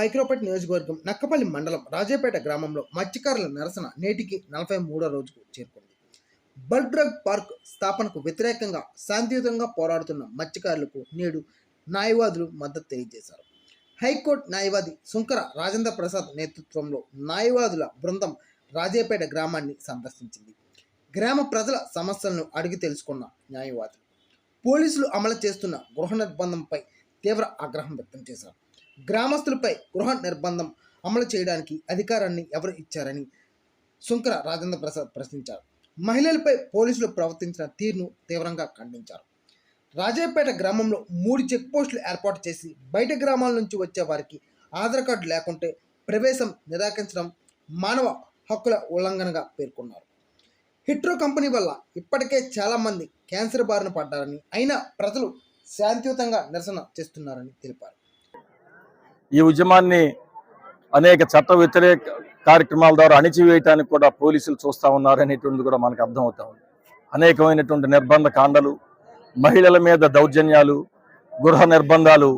ఐక్రోపేట నియోజకవర్గం నక్కపల్లి మండలం రాజేపేట గ్రామంలో మత్స్యకారుల నిరసన నేటికి 43వ రోజుకు చేరుకుంది. బల్క్ డ్రగ్ పార్క్ స్థాపనకు వ్యతిరేకంగా శాంతియుతంగా పోరాడుతున్న మత్స్యకారులకు నేడు న్యాయవాదులు మద్దతు తెలియజేశారు. హైకోర్టు న్యాయవాది సుంకర రాజేంద్ర ప్రసాద్ నేతృత్వంలో న్యాయవాదుల బృందం రాజేపేట గ్రామాన్ని సందర్శించింది. గ్రామ ప్రజల సమస్యలను అడిగి తెలుసుకున్న న్యాయవాదులు పోలీసులు అమలు చేస్తున్న గృహ నిర్బంధంపై తీవ్ర ఆగ్రహం వ్యక్తం చేశారు. గ్రామస్తులపై గృహ నిర్బంధం అమలు చేయడానికి అధికారాన్ని ఎవరు ఇచ్చారని సుంకర రాజేంద్ర ప్రసాద్ ప్రశ్నించారు. మహిళలపై పోలీసులు ప్రవర్తించిన తీరును తీవ్రంగా ఖండించారు. రాజేపేట గ్రామంలో 3 చెక్ పోస్టులు ఏర్పాటు చేసి బయట గ్రామాల నుంచి వచ్చే వారికి ఆధార్ కార్డు లేకుంటే ప్రవేశం నిరాకరించడం మానవ హక్కుల ఉల్లంఘనగా పేర్కొన్నారు. హిట్రో కంపెనీ వల్ల ఇప్పటికే చాలామంది క్యాన్సర్ బారిన పడ్డారని, అయినా ప్రజలు శాంతియుతంగా నిరసన చేస్తున్నారని తెలిపారు. ఈ ఉద్యమాన్ని అనేక చట్ట వ్యతిరేక కార్యక్రమాల ద్వారా అణిచివేయటానికి కూడా పోలీసులు చూస్తూ ఉన్నారు అనేటువంటిది కూడా మనకు అర్థమవుతా ఉంది. అనేకమైనటువంటి నిర్బంధ కాండలు, మహిళల మీద దౌర్జన్యాలు, గృహ నిర్బంధాలు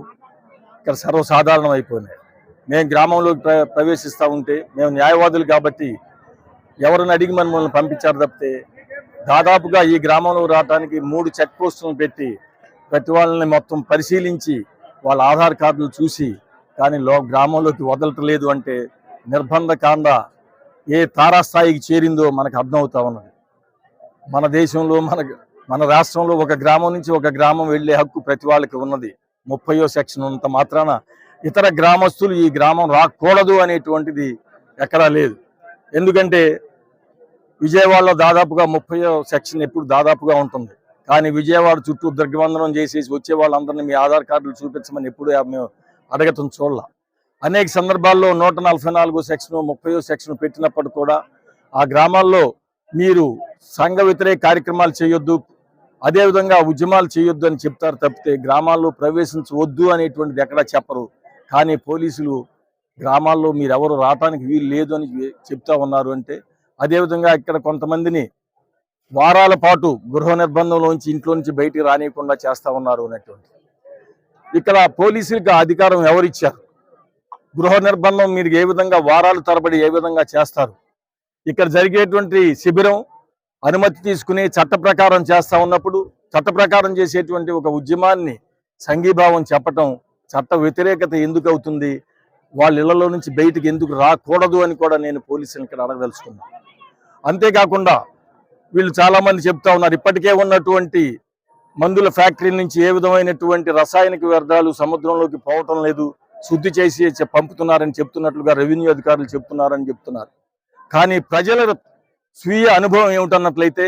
ఇక్కడ సర్వసాధారణం అయిపోయినాయి. మేము గ్రామంలోకి ప్రవేశిస్తూ ఉంటే మేము న్యాయవాదులు కాబట్టి ఎవరిని అడిగి మనల్ని పంపించారు తప్పితే దాదాపుగా ఈ గ్రామంలో రావడానికి 3 చెక్ పోస్టులను పెట్టి ప్రతి వాళ్ళని మొత్తం పరిశీలించి వాళ్ళ ఆధార్ కార్డులు చూసి కానీ గ్రామంలోకి వదలట్లేదు అంటే నిర్బంధ కాండ ఏ తారాస్థాయికి చేరిందో మనకు అర్థమవుతా ఉన్నది. మన దేశంలో మన రాష్ట్రంలో ఒక గ్రామం నుంచి ఒక గ్రామం వెళ్ళే హక్కు ప్రతి వాళ్ళకి ఉన్నది. 30వ సెక్షన్ ఉన్నంత మాత్రాన ఇతర గ్రామస్తులు ఈ గ్రామం రాకూడదు అనేటువంటిది ఎక్కడా లేదు. ఎందుకంటే విజయవాడలో దాదాపుగా 30వ సెక్షన్ ఎప్పుడు దాదాపుగా ఉంటుంది. కానీ విజయవాడ చుట్టూ దిగ్బంధనం చేసేసి వచ్చే వాళ్ళందరినీ మీ ఆధార్ కార్డులు చూపించమని ఎప్పుడు మేము అడగటం చూడాల. అనేక సందర్భాల్లో 144 సెక్షన్ 30వ సెక్షన్ పెట్టినప్పుడు కూడా ఆ గ్రామాల్లో మీరు సంఘ వ్యతిరేక కార్యక్రమాలు చేయొద్దు, అదేవిధంగా ఉద్యమాలు చేయొద్దు అని చెప్తారు తప్పితే గ్రామాల్లో ప్రవేశించవద్దు అనేటువంటిది ఎక్కడా చెప్పరు. కానీ పోలీసులు గ్రామాల్లో మీరెవరు రావటానికి వీలు లేదు అని చెప్తా ఉన్నారు. అంటే అదేవిధంగా ఇక్కడ కొంతమందిని వారాల పాటు గృహ నిర్బంధంలోంచి ఇంట్లో నుంచి బయటికి రానియకుండా చేస్తూ ఉన్నారు అనేటువంటి. ఇక్కడ పోలీసులకు అధికారం ఎవరిచ్చారు? గృహ నిర్బంధం మీరు ఏ విధంగా వారాల తరబడి ఏ విధంగా చేస్తారు? ఇక్కడ జరిగేటువంటి శిబిరం అనుమతి తీసుకుని చట్ట ప్రకారం చేస్తూ ఉన్నప్పుడు చట్ట ప్రకారం చేసేటువంటి ఒక ఉద్యమాన్ని సంఘీభావం చెప్పటం చట్ట వ్యతిరేకత ఎందుకు అవుతుంది? వాళ్ళ ఇళ్లలో నుంచి బయటికి ఎందుకు రాకూడదు అని కూడా నేను పోలీసులను ఇక్కడ అడగదలుచుకున్నాను. అంతేకాకుండా వీళ్ళు చాలామంది చెప్తా ఉన్నారు ఇప్పటికే ఉన్నటువంటి మందుల ఫ్యాక్టరీ నుంచి ఏ విధమైనటువంటి రసాయనిక వ్యర్థాలు సముద్రంలోకి పోవటం లేదు, శుద్ధి చేసి పంపుతున్నారని చెప్తున్నట్లుగా రెవెన్యూ అధికారులు చెప్తున్నారని చెప్తున్నారు. కానీ ప్రజల స్వీయ అనుభవం ఏమిటన్నట్లయితే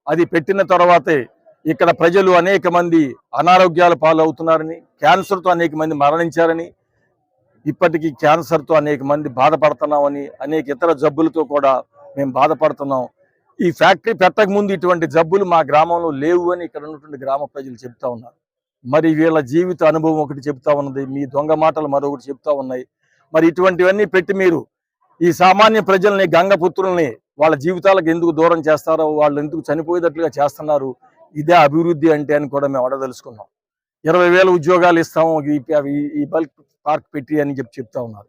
అది పెట్టిన తర్వాతే ఇక్కడ ప్రజలు అనేక మంది అనారోగ్యాల పాలవుతున్నారని, క్యాన్సర్తో అనేక మంది మరణించారని, ఇప్పటికీ క్యాన్సర్తో అనేక మంది బాధపడుతున్నామని, అనేక ఇతర జబ్బులతో కూడా మేము బాధపడుతున్నాం. ఈ ఫ్యాక్టరీ పెట్టకముందు ఇటువంటి జబ్బులు మా గ్రామంలో లేవు అని ఇక్కడ ఉన్నటువంటి గ్రామ ప్రజలు చెప్తా ఉన్నారు. మరి వీళ్ళ జీవిత అనుభవం ఒకటి చెప్తా ఉన్నది, మీ దొంగ మాటలు మరొకటి చెప్తా ఉన్నాయి. మరి ఇటువంటివన్నీ పెట్టి మీరు ఈ సామాన్య ప్రజల్ని, గంగపుత్రుల్ని వాళ్ళ జీవితాలకు ఎందుకు దూరం చేస్తారో, వాళ్ళు ఎందుకు చనిపోయేటట్లుగా చేస్తున్నారు? ఇదే అభివృద్ధి అంటే అని కూడా మేము అడగదలుచుకున్నాం. 20,000 ఉద్యోగాలు ఇస్తాము ఈ బల్క్ పార్క్ పెట్టి అని చెప్తా ఉన్నారు.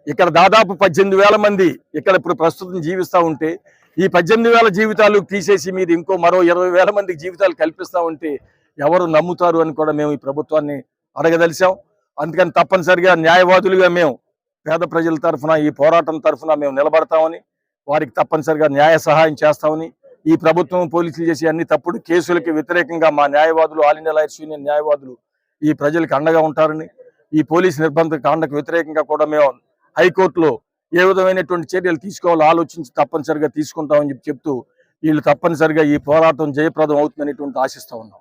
ఇక్కడ దాదాపు 18,000 మంది ఇక్కడ ఇప్పుడు ప్రస్తుతం జీవిస్తూ ఉంటే ఈ 18,000 జీవితాలు తీసేసి మీరు ఇంకో మరో 20,000 మందికి జీవితాలు కల్పిస్తూ ఉంటే ఎవరు నమ్ముతారు అని కూడా మేము ఈ ప్రభుత్వాన్ని అడగదలిచాం. అందుకని తప్పనిసరిగా న్యాయవాదులుగా మేము పేద ప్రజల తరఫున ఈ పోరాటం తరఫున మేము నిలబడతామని, వారికి తప్పనిసరిగా న్యాయ సహాయం చేస్తామని, ఈ ప్రభుత్వం పోలీసులు చేసే అన్ని తప్పుడు కేసులకి వ్యతిరేకంగా మా న్యాయవాదులు, ఆల్ ఇండియా లాయర్స్ యూనియన్ న్యాయవాదులు ఈ ప్రజలకు అండగా ఉంటారని, ఈ పోలీసు నిర్బంధ కాండకు వ్యతిరేకంగా కూడా మేము హైకోర్టులో ఏ విధమైనటువంటి చర్యలు తీసుకోవాలో ఆలోచించి తప్పనిసరిగా తీసుకుంటామని చెప్తూ వీళ్ళు తప్పనిసరిగా ఈ పోరాటం జయప్రదం అవుతుందనేటువంటి ఆశిస్తూ ఉన్నాం.